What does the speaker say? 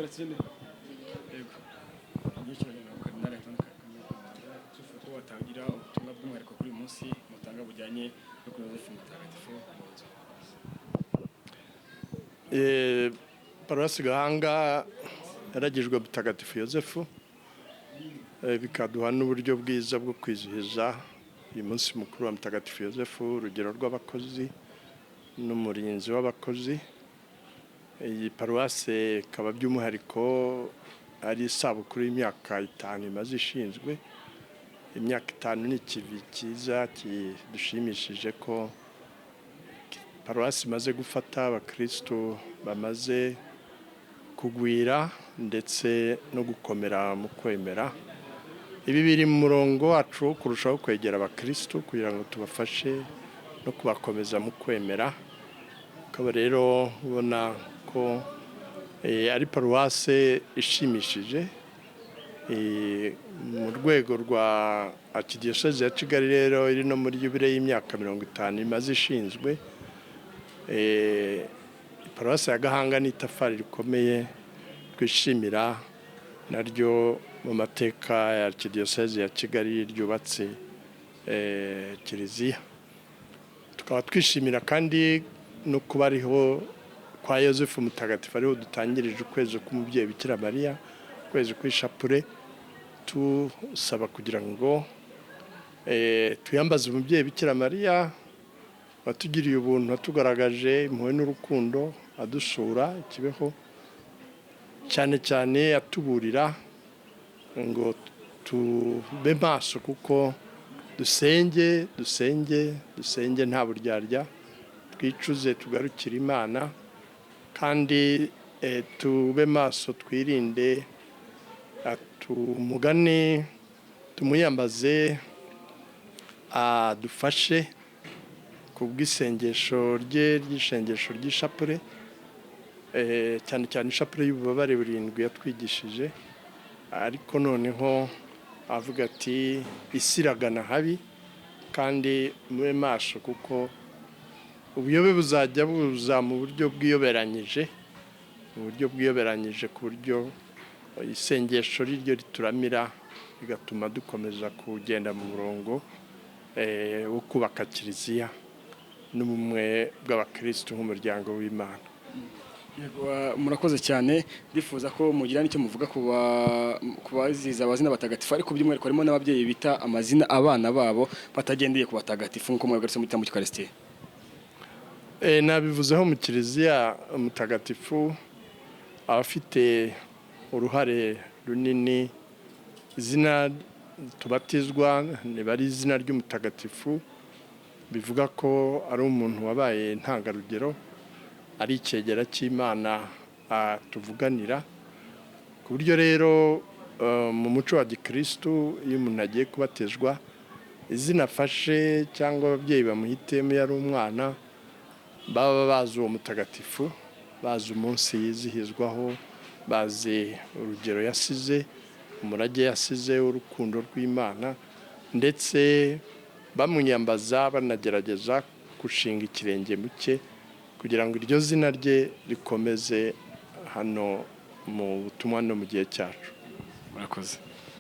Karatine yego nyikiranye na Kardinal tufuko watangira ubutumwa bw'umwihariko kuri munsi mutanga bujyanye no kuri Joseph Mutagatifu Paruwasi Gahanga yaragijwe Mutagatifu Yosefu bikaduha n'uburyo bwiza bwo kwizihiza uyu munsi mukuru wa Mutagatifu Yosefu, urugero rw'abakozi n'umurinzi w'abakozi. Iyi paruwasi ikaba by'umwihariko ari isabukuru y'imyaka 5 imaze ishinzwe. Imyaka 5 ni ikivi cyiza kidushimishije ko paruwasi imaze gufata abakristo bamaze kugwira ndetse no gukomera mu kwemera. Ibi biri mu murongo wacu kurushaho kwegera abakristo kugira ngo tubafashe no kubakomeza mu kwemera. Akaba rero ubona ko ari paruwasi ishimishije mu rwego rwa Archdiocese ya Kigali. Rero iri no muri yubile y'imyaka 50 imaze ishinzwe. Paruwasi ya Gahanga ni itafari rikomeye twishimira naryo mu mateka ya Archdiocese ya Kigali ryubatse kiliziya. Tukaba twishimira kandi no kuba ariho kwa Yosefu Mutagatifu ariho dutangirije ukwezi k'umubyeyi Bikira Mariya, ukwezi kw'ishapure, tusaba kugira ngo tuyambaze umubyeyi Bikira Mariya watugiriye ubuntu, watugaragaje impuhwe n'urukundo, adusura ikibeho, cyane cyane atuburira ngo tube maso kuko dusenge nta buryarya, twicuze tugarukira Imana kandi tube maso, twirinde tumugane, tumuyambaze adufashe kubw'isengesho rye ry'ishengesho ry'ishapure, cyane cyane ishapure y'ububabare 7 yatwigishije. Ariko noneho avuga ati isiragana habi kandi mube maso kuko ubuyobe buzajya buza mu buryo bwiyoberanyije, ku buryo isengesho riryo rituramira bigatuma dukomeza kugenda mu murongo wo kubaka kiliziya n'ubumwe bw'abakristo nk'umuryango w'Imana. Murakoze cyane. Ndifuza ko mugira n'icyo muvuga kubaziza abazina batagatifu, ariko by'umwihariko harimo n'ababyeyi bita amazina abana babo batagendeye ku batagatifu nk'uko mwagarutse mu gitambo cy'Eucharistie. Nabivuzeho mu kiliziya mutagatifu abafite uruhare runini. Izina tubatizwa bari izina ry'umutagatifu, bivuga ko ari umuntu wabaye ntangarugero, ari icyegera cy'Imana tuvuganira. Ku buryo rero mu muco wa gikristo iyo umuntu agiye kubatizwa, izina afashe cyangwa ababyeyi bamuhitemo yari umwana, baba bazi uwo mutagatifu, bazi umunsi yizihizwaho, bazi urugero yasize, umurage yasize w'urukundo rw'Imana, ndetse bamunyambaza banagerageza gushinga ikirenge muke kugira ngo iryo zina rye rikomeze hano mu butumwa no mu gihe cyacu. Murakoze.